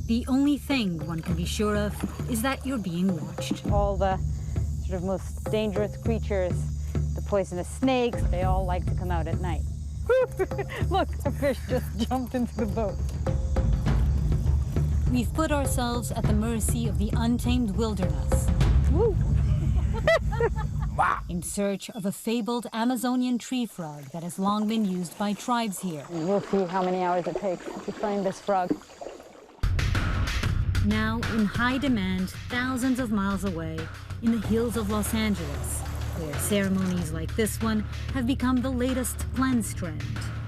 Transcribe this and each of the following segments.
The only thing one can be sure of is that you're being watched. All the sort of most dangerous creatures, the poisonous snakes, they all like to come out at night. Look, a fish just jumped into the boat. We've put ourselves at the mercy of the untamed wilderness. Woo. In search of a fabled Amazonian tree frog that has long been used by tribes here. We'll see how many hours it takes to find this frog. Now in high demand, thousands of miles away, in the hills of Los Angeles, where ceremonies like this one have become the latest cleanse trend.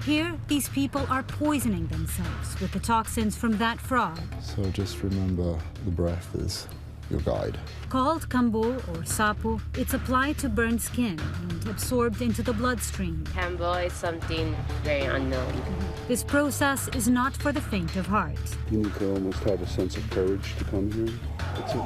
Here, these people are poisoning themselves with the toxins from that frog. So just remember, the breath is your guide. Called Kambo or sapo, it's applied to burned skin and absorbed into the bloodstream. Kambo is something very unknown. This process is not for the faint of heart. You need to almost have a sense of courage to come here. That's it.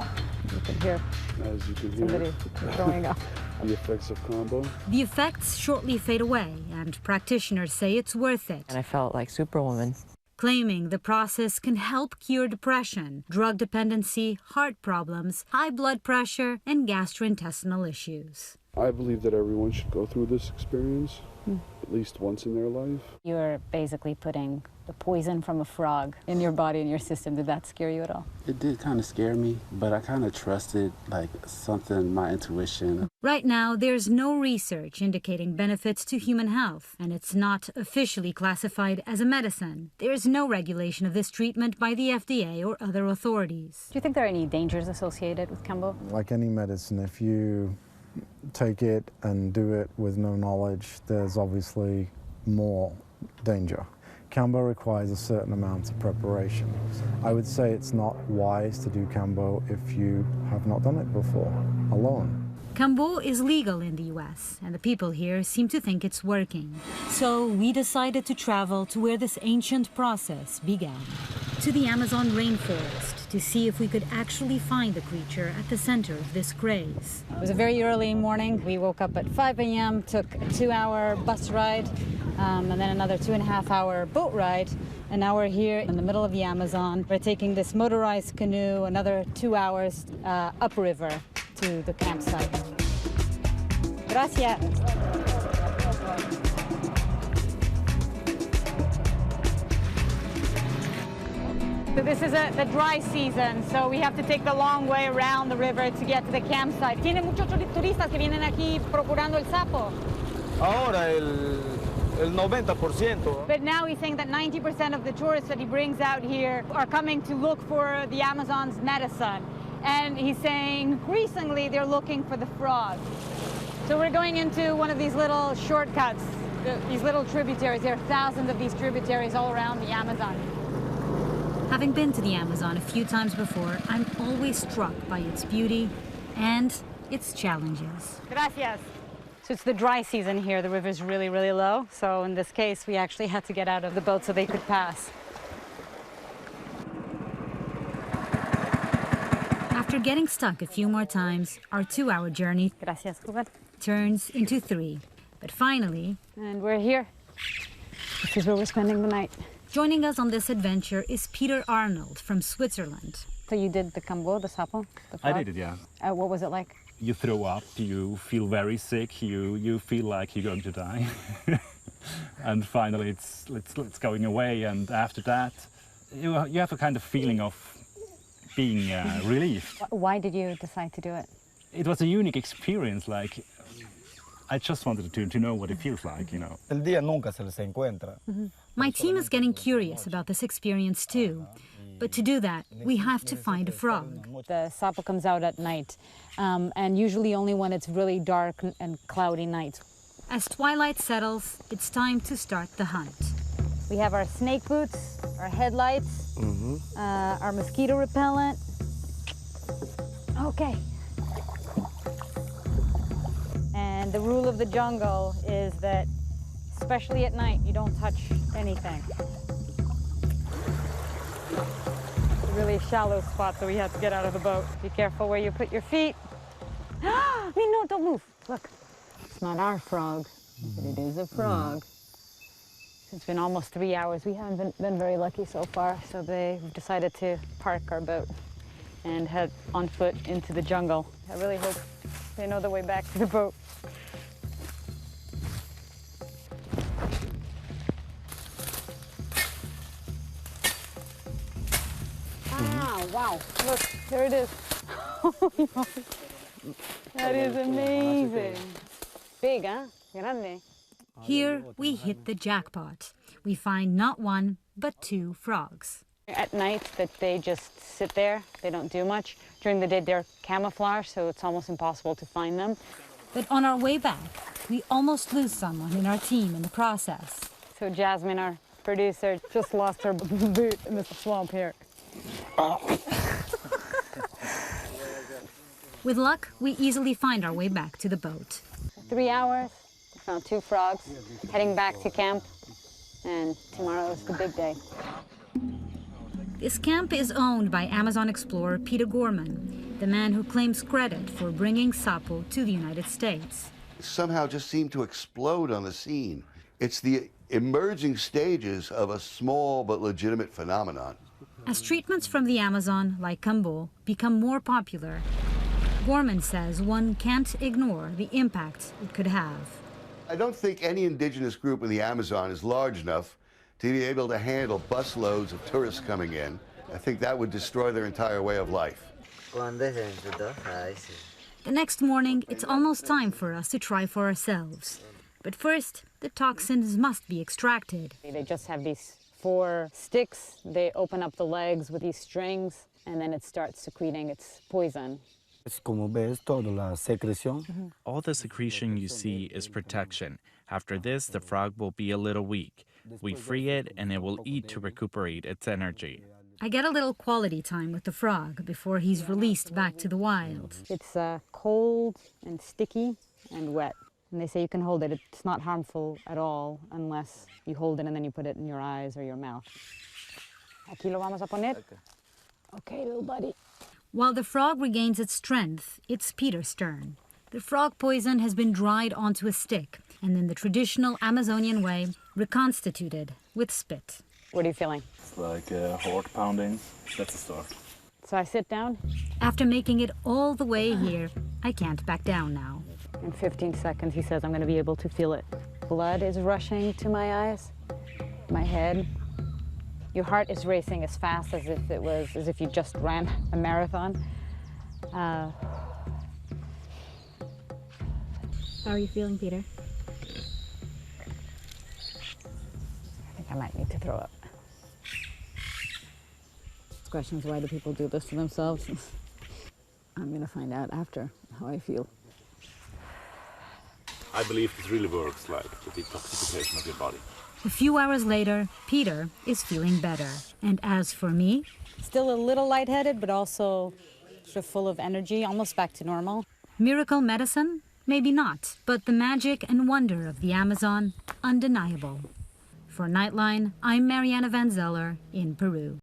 You can hear As you can hear, somebody throwing up. the effects of Kambo. The effects shortly fade away, and practitioners say it's worth it. And I felt like Superwoman. Claiming the process can help cure depression, drug dependency, heart problems, high blood pressure, and gastrointestinal issues. I believe that everyone should go through this experience at least once in their life. You're basically putting the poison from a frog in your body and your system. Did that scare you at all? It did kind of scare me, but I kind of trusted like something, my intuition. Right now, there's no research indicating benefits to human health, and it's not officially classified as a medicine. There's no regulation of this treatment by the FDA or other authorities. Do you think there are any dangers associated with Kambo? Like any medicine, if you take it and do it with no knowledge, there's obviously more danger. Kambo requires a certain amount of preparation. I would say it's not wise to do Kambo if you have not done it before, alone. Kambo is legal in the US, and the people here seem to think it's working. So we decided to travel to where this ancient process began, to the Amazon rainforest, to see if we could actually find the creature at the center of this craze. It was a very early morning. We woke up at 5 a.m., took a 2-hour bus ride, and then another 2.5-hour boat ride. And now we're here in the middle of the Amazon. We're taking this motorized canoe another 2 hours upriver to the campsite. Gracias. So this is the dry season, so we have to take the long way around the river to get to the campsite. Tiene muchos turistas que vienen aquí procurando el sapo. Ahora el 90%. But now he's saying that 90% of the tourists that he brings out here are coming to look for the Amazon's medicine. And he's saying increasingly they're looking for the frog. So we're going into one of these little shortcuts, these little tributaries. There are thousands of these tributaries all around the Amazon. Having been to the Amazon a few times before, I'm always struck by its beauty and its challenges. Gracias. So it's the dry season here. The river's really, really low. So in this case, we actually had to get out of the boat so they could pass. After getting stuck a few more times, our 2-hour journey Gracias, Ruben. turns into 3. But finally, And we're here. This is where we're spending the night. joining us on this adventure is Peter Arnold from Switzerland. So you did the Kambo, the sapo? The I frog? did it, yeah. What was it like? You throw up, you feel very sick, you feel like you're going to die. And finally it's going away, and after that you have a kind of feeling of being relieved. Why did you decide to do it? It was a unique experience, like I just wanted to know what it feels like, you know. El día nunca se les encuentra. My team is getting curious about this experience too. But to do that, we have to find a frog. The sapo comes out at night, and usually only when it's really dark and cloudy nights. As twilight settles, it's time to start the hunt. We have our snake boots, our headlights, our mosquito repellent. Okay. And the rule of the jungle is that, especially at night, you don't touch anything. It's a really shallow spot, so we had to get out of the boat. Be careful where you put your feet. I mean, no, don't move. Look, it's not our frog, but it is a frog. It's been almost 3 hours. We haven't been very lucky so far, so we've decided to park our boat and head on foot into the jungle. I really hope they know the way back to the boat. Ah, wow, look, there it is. That is amazing. Big, huh? Grande. Here, we hit the jackpot. We find not one, but 2 frogs. At night, that they just sit there, they don't do much. During the day, they're camouflage, so it's almost impossible to find them. But on our way back, we almost lose someone in our team in the process. So Jasmine, our producer, just lost her boot in the swamp here. With luck, we easily find our way back to the boat. 3 hours, we found 2 frogs, heading back to camp, and tomorrow is the big day. This camp is owned by Amazon explorer Peter Gorman, the man who claims credit for bringing sapo to the United States. Somehow just seemed to explode on the scene. It's the emerging stages of a small but legitimate phenomenon. As treatments from the Amazon, like Kambo, become more popular, Gorman says one can't ignore the impact it could have. I don't think any indigenous group in the Amazon is large enough to be able to handle busloads of tourists coming in. I think that would destroy their entire way of life. The next morning, it's almost time for us to try for ourselves. But first, the toxins must be extracted. They just have these 4 sticks. They open up the legs with these strings, and then it starts secreting its poison. All the secretion you see is protection. After this, the frog will be a little weak. We free it and it will eat to recuperate its energy. I get a little quality time with the frog before he's released back to the wild. It's cold and sticky and wet. And they say you can hold it. It's not harmful at all unless you hold it and then you put it in your eyes or your mouth. Aquí lo vamos a poner. Okay, little buddy. While the frog regains its strength, it's Peter's turn. The frog poison has been dried onto a stick and in the traditional Amazonian way, reconstituted with spit. What are you feeling? It's like heart pounding. That's the start. So I sit down. After making it all the way here, I can't back down now. In 15 seconds, he says I'm going to be able to feel it. Blood is rushing to my eyes, my head. Your heart is racing as fast as if you just ran a marathon. How are you feeling, Peter? I think I might need to throw up. The question is, why do people do this to themselves? I'm going to find out after how I feel. I believe it really works, like the detoxification of your body. A few hours later, Peter is feeling better. And as for me, Still a little lightheaded, but also sort of full of energy, almost back to normal. miracle medicine? Maybe not, but the magic and wonder of the Amazon, undeniable. For Nightline, I'm Mariana Van Zeller in Peru.